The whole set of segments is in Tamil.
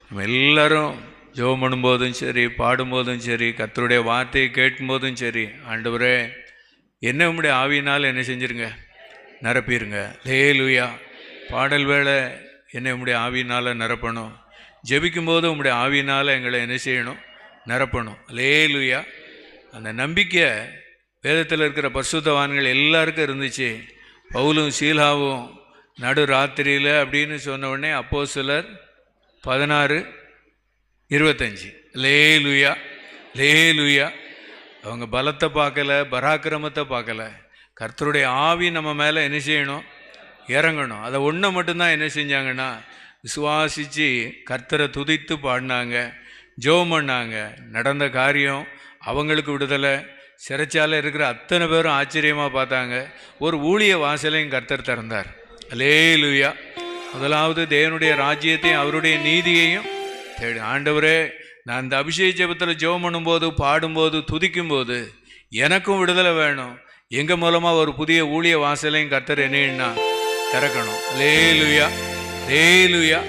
நம்ம எல்லாரும் ஜெபம் பண்ணும்போதும் சரி, பாடும்போதும் சரி, கர்த்தருடைய வார்த்தையை கேட்கும்போதும் சரி, ஆண்டவரே என்ன உம்முடைய ஆவியினால் என்ன செஞ்சிருங்க, நிரப்பிடுங்க. ஹல்லேலூயா. பாடல் வேளை என்னை உம்முடைய ஆவியினால் நிரப்பணும். ஜெபிக்கும்போது உம்முடைய ஆவியினால் எங்களை என்ன செய்யணும், நிரப்பணும். ஹல்லேலூயா. அந்த நம்பிக்கை வேதத்தில் இருக்கிற பரிசுத்தவான்கள் எல்லாருக்கும் இருந்துச்சு. பவுலும் சீலாவும் நடு ராத்திரியில் அப்படின்னு சொன்ன உடனே அப்போஸ்தலர் 16:25. ஹல்லேலூயா, ஹல்லேலூயா. அவங்க பலத்தை பார்க்கல, பராக்கிரமத்தை பார்க்கல. கர்த்தருடைய ஆவி நம்ம மேலே என்ன செய்யணும், இறங்கணும். அதை ஒன்றை மட்டும்தான் என்ன செஞ்சாங்கன்னா, விசுவாசித்து கர்த்தரை துதித்து பாடினாங்க, ஜெபம் பண்ணாங்க. நடந்த காரியம் அவங்களுக்கு விடுதலை. சிறைச்சாலை இருக்கிற அத்தனை பேரும் ஆச்சரியமாக பார்த்தாங்க. ஒரு ஊழிய வாசலையும் கர்த்தர் திறந்தார். ஹல்லேலூயா. முதலாவது தேவனுடைய ராஜ்யத்தையும் அவருடைய நீதியையும் தேடி. ஆண்டவரே, நான் இந்த அபிஷேக ஜெபத்தில் ஜெபம் பண்ணும்போது, பாடும்போது, துதிக்கும்போது எனக்கும் விடுதலை வேணும். எங்கள் மூலமாக ஒரு புதிய ஊழிய வாசலையும் கர்த்தர் என்னன்னா திறக்கணும். ஹல்லேலூயா, ஹல்லேலூயா.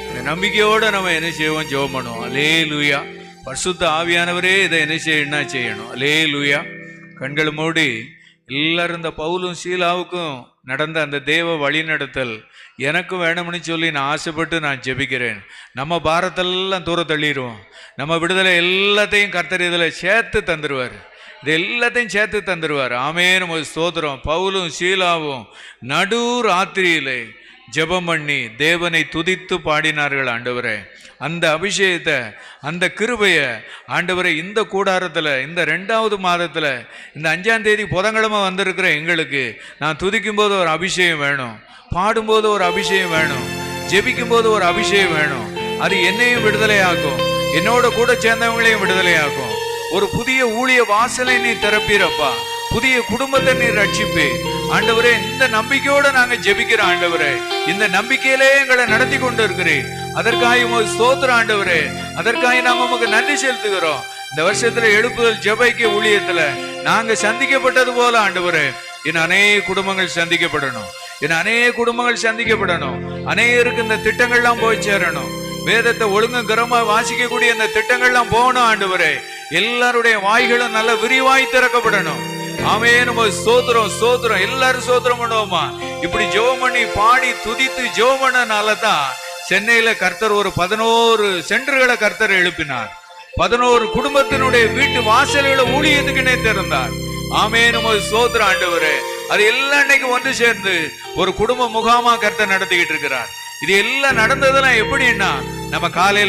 இந்த நம்பிக்கையோடு நம்ம என்ன செய்வோம், ஜெபம் பண்ணுவோம். ஹல்லேலூயா. பரிசுத்த ஆவியானவரே இதை என்ன செய்யணும். ஹல்லேலூயா. கண்கள் மூடி எல்லாரும் இந்த பவுலும் சீலாவுக்கும் நடந்த அந்த தேவ வழிநடத்தல் எனக்கும் வேணும்னு சொல்லி நான் ஆசைப்பட்டு நான் ஜெபிக்கிறேன். நம்ம பாரத்தெல்லாம் தூர தள்ளிடுவோம். நம்ம விடுதலை எல்லாத்தையும் கர்த்தர் இதில் சேர்த்து தந்துடுவார். இது எல்லாத்தையும் சேர்த்து தந்துடுவார். ஆமென். ஸ்தோத்திரம். பவுலும் சீலாவும் நடு ராத்திரியிலே ஜெபம் பண்ணி தேவனை துதித்து பாடினார்கள். ஆண்டவரே, அந்த அபிஷேகத்தை, அந்த கிருபையை ஆண்டவரை இந்த கூடாரத்தில், இந்த 2வது மாதத்தில், இந்த 5ஆம் தேதி புதன்கிழமை வந்திருக்கிற எங்களுக்கு நான் துதிக்கும்போது ஒரு அபிஷேகம் வேணும், பாடும்போது ஒரு அபிஷேகம் வேணும், ஜெபிக்கும்போது ஒரு அபிஷேகம் வேணும். அது என்னையும் விடுதலையாக்கும், என்னோட கூட சேர்ந்தவங்களையும் விடுதலையாக்கும். ஒரு புதிய ஊழிய வாசலை நீ திறப்பீரப்பா. புதிய குடும்பத்தை நீ ரட்சிப்பே. ஆண்டவரே, இந்த நம்பிக்கையோட நாங்க ஜெபிக்கிறோம். ஆண்டவரே, இந்த நம்பிக்கையிலே எங்களை நடத்தி கொண்டு இருக்கிறேன். அதற்காக உமக்கு ஸ்தோத்திரம் ஆண்டவரே. அதற்காக நாங்க உமக்கு நன்றி செலுத்துகிறோம். இந்த வருஷத்துல எழுப்புதல் ஜெபைக்கு ஊழியத்துல நாங்க சந்திக்கப்பட்டது போல ஆண்டவரே, இன்னும் அநேக குடும்பங்கள் சந்திக்கப்படணும். இன்னும் அநேக குடும்பங்கள் சந்திக்கப்படணும். அநேகருக்கு இந்த திட்டங்கள்லாம் போய் சேரணும். வேதத்தை ஒழுங்குகரமா வாசிக்கக்கூடிய இந்த திட்டங்கள்லாம் போகணும். ஆண்டவரே, எல்லாருடைய வாய்களும் நல்ல விரிவாய் திறக்கப்படணும். ஆமென். ஸ்தோத்திரம், ஸ்தோத்திரம். எல்லாரும் ஸ்தோத்திரம் பண்ணுவோமா? இப்படி ஜெபம் பண்ணி பாடி துதித்து ஜெபம் பண்ணனாலதான் சென்னையில கர்த்தர் ஒரு 11 சென்டர்களை கர்த்தர் எழுப்பினார். 11 குடும்பத்தினுடைய வீட்டு வாசல்களை ஊழியத்துக்குன்னே திறந்தார். ஆமென். ஸ்தோத்திரம் ஆண்டவரே. அது எல்லாம் இன்னைக்கு ஒன்று சேர்ந்து ஒரு குடும்ப முகாமா கர்த்தர் நடத்திக்கிட்டு இருக்கிறார். இது எல்லாம் நடந்ததெல்லாம் எப்படின்னா, நம்ம காலையில